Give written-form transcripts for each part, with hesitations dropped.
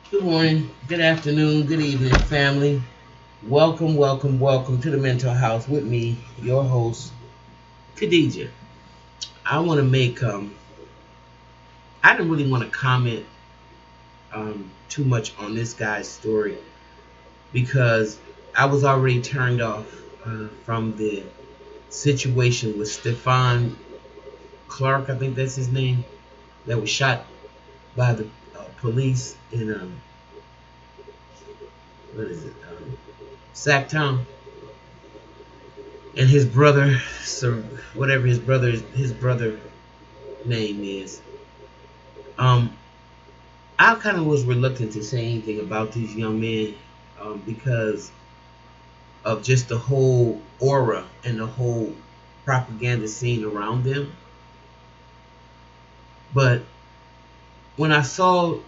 Good morning, good afternoon, good evening, family. Welcome, welcome, welcome to the Mental House with me, your host, Khadija. I want to make, I didn't really want to comment too much on this guy's story because I was already turned off from the situation with Stefan Clark, I think that's his name, that was shot by the police in, what is it, Sacktown. And his brother, so whatever his brother name is, um, I kind of was reluctant to say anything about these young men because of just the whole aura and the whole propaganda scene around them. But when I saw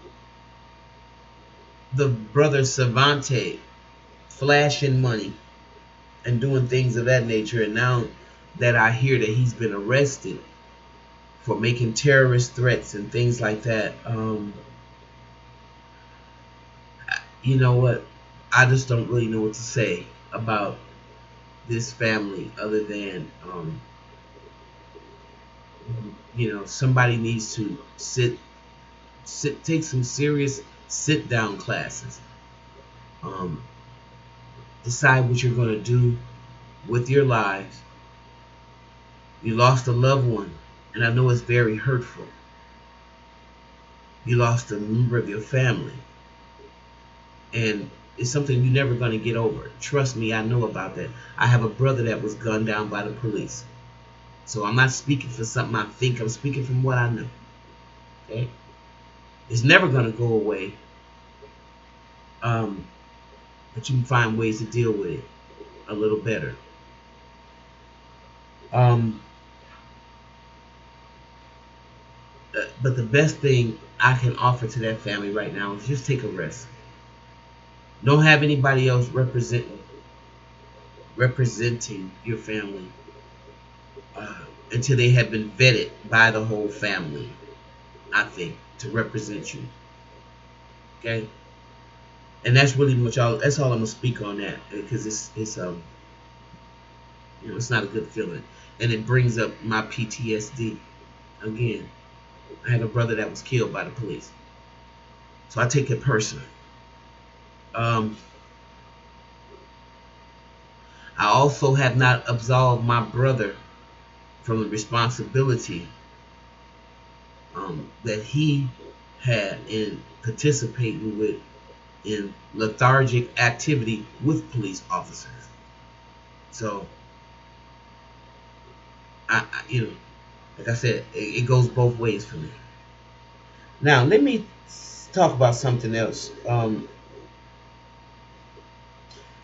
the brother Savante flashing money and doing things of that nature, and now that I hear that he's been arrested for making terrorist threats and things like that, you know what? I just don't really know what to say about this family other than, somebody needs to take some serious sit down classes. Um, Decide what you're going to do with your lives. You lost a loved one, and I know it's very hurtful. You lost a member of your family, and it's something you're never going to get over. Trust me, I know about that. I have a brother that was gunned down by the police. So I'm not speaking for something I think. I'm speaking from what I know. Okay? It's never going to go away. But you can find ways to deal with it a little better. Um, but the best thing I can offer to that family right now is just take a rest. Don't have anybody else representing your family uh, until they have been vetted by the whole family, I think, to represent you. Okay? And that's really much all. That's all I'm gonna speak on that because it's not a good feeling, and it brings up my PTSD. Again, I have a brother that was killed by the police, so I take it personal. Um, I also have not absolved my brother from the responsibility that he had in participating with in lethargic activity with police officers. So I like I said, it goes both ways for me. Now let me talk about something else, and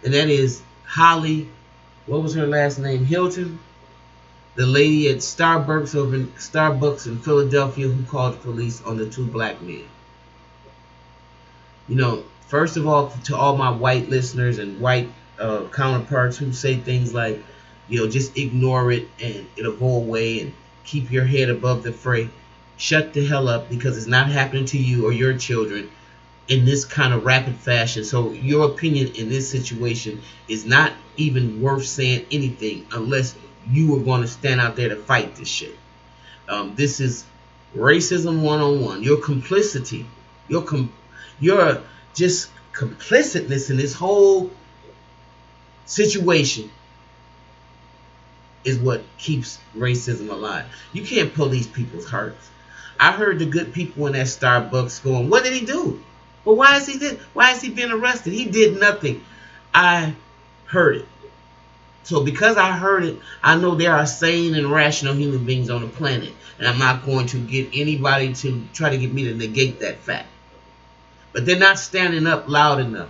that is Holly. What was her last name? Hylton, the lady at Starbucks in Philadelphia who called the police on the two black men. First of all, to all my white listeners and white counterparts who say things like, just ignore it and it'll go away and keep your head above the fray. Shut the hell up because it's not happening to you or your children in this kind of rapid fashion. So your opinion in this situation is not even worth saying anything unless you are going to stand out there to fight this shit. This is racism 101. Your complicity, your just complicitness in this whole situation is what keeps racism alive. You can't police people's hearts. I heard the good people in that Starbucks going, "What did he do? Well, why is he being arrested? He did nothing." I heard it. So because I heard it, I know there are sane and rational human beings on the planet, and I'm not going to get anybody to try to get me to negate that fact. But they're not standing up loud enough.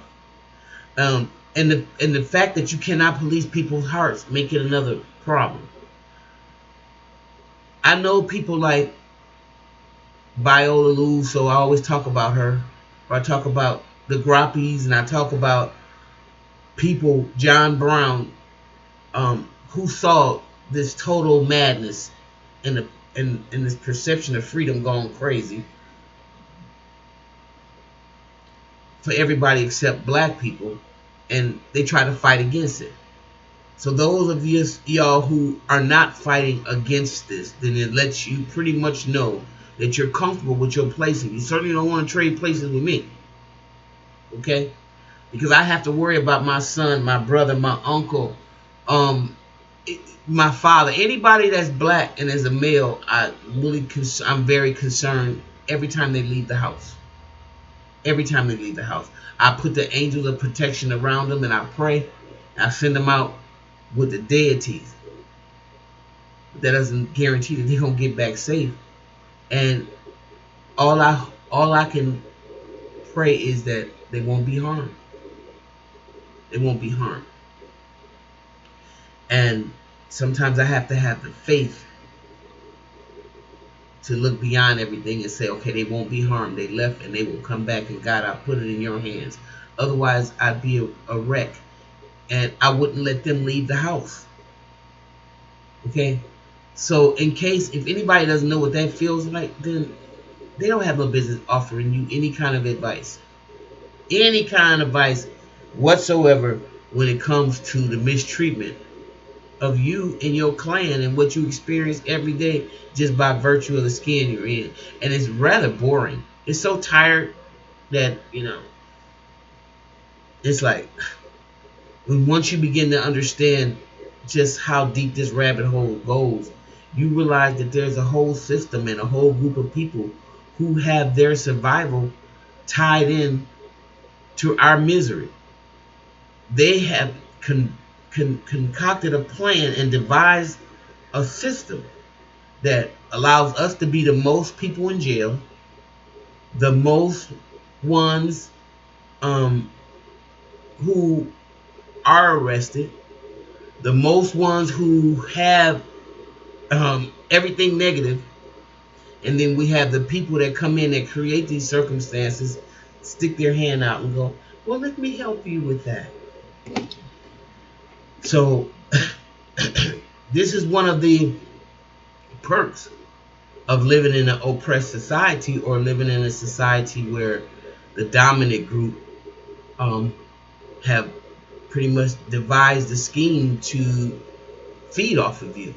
And the fact that you cannot police people's hearts make it another problem. I know people like Viola Lou, so I always talk about her. Or I talk about the Groppies, and I talk about people, John Brown, who saw this total madness and this perception of freedom gone crazy. for everybody except black people, and they try to fight against it. So those of y'all who are not fighting against this, then it lets you pretty much know that you're comfortable with your placing. You certainly don't want to trade places with me, okay? Because I have to worry about my son, my brother, my uncle, my father, anybody that's black and as a male. I'm very concerned every time they leave the house. Every time they leave the house, I put the angels of protection around them, and I pray. I send them out with the deities. That doesn't guarantee that they're gonna get back safe. And all I can pray is that they won't be harmed. They won't be harmed. And sometimes I have to have the faith to look beyond everything and say, okay, they won't be harmed. They left and they will come back, and God, I put it in your hands. Otherwise, I'd be a wreck, and I wouldn't let them leave the house. Okay? So in case, if anybody doesn't know what that feels like, then they don't have no business offering you any kind of advice. Any kind of advice whatsoever when it comes to the mistreatment of you and your clan and what you experience every day just by virtue of the skin you're in. And it's rather boring. It's so tired that, it's like, once you begin to understand just how deep this rabbit hole goes, you realize that there's a whole system and a whole group of people who have their survival tied in to our misery. They have concocted a plan and devised a system that allows us to be the most people in jail, the most ones who are arrested, the most ones who have everything negative, and then we have the people that come in that create these circumstances, stick their hand out and go, well, let me help you with that. So this is one of the perks of living in an oppressed society, or living in a society where the dominant group have pretty much devised a scheme to feed off of you.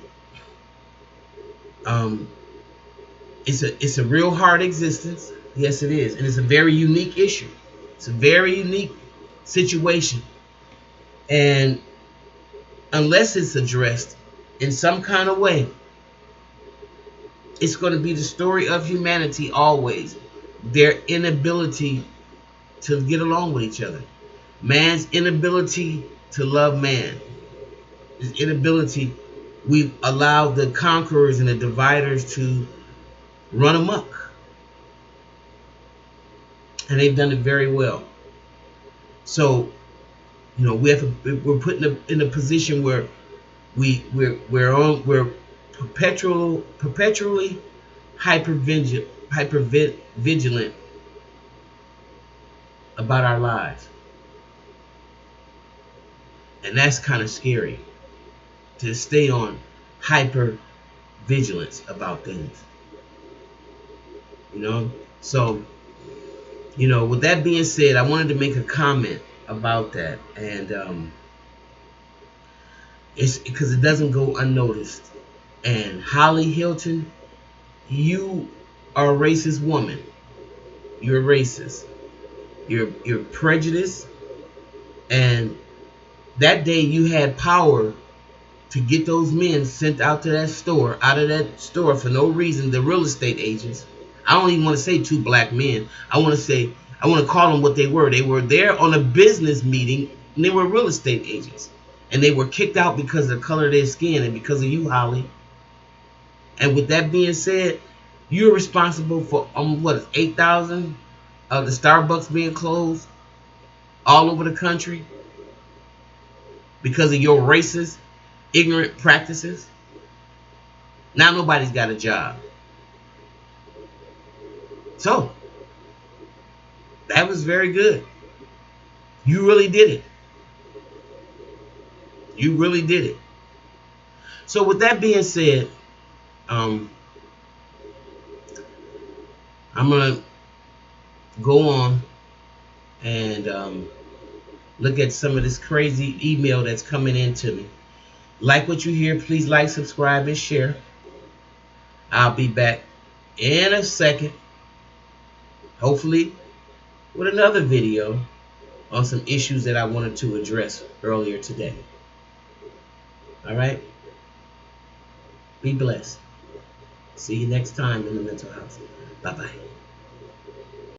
It's a real hard existence. Yes, it is. And it's a very unique issue. It's a very unique situation. And unless it's addressed in some kind of way, it's going to be the story of humanity always. Their inability to get along with each other. Man's inability to love man. His inability. We've allowed the conquerors and the dividers to run amok. And they've done it very well. So, we're put in a position where we're perpetually hyper vigilant about our lives. And that's kind of scary, to stay on hyper vigilance about things. So, with that being said, I wanted to make a comment about that, and it's because it doesn't go unnoticed. And Holly Hylton, you are a racist woman. You're racist. You're prejudiced. And that day you had power to get those men sent out of that store for no reason. The real estate agents. I don't even want to say two black men. I want to call them what they were. They were there on a business meeting, and they were real estate agents. And they were kicked out because of the color of their skin and because of you, Holly. And with that being said, you're responsible for 8,000 of the Starbucks being closed all over the country because of your racist, ignorant practices. Now nobody's got a job. So, that was very good. You really did it. You really did it. So with that being said, I'm going to go on and look at some of this crazy email that's coming into me. Like what you hear, please like, subscribe, and share. I'll be back in a second, hopefully with another video on some issues that I wanted to address earlier today. All right? Be blessed. See you next time in the mental house. Bye-bye.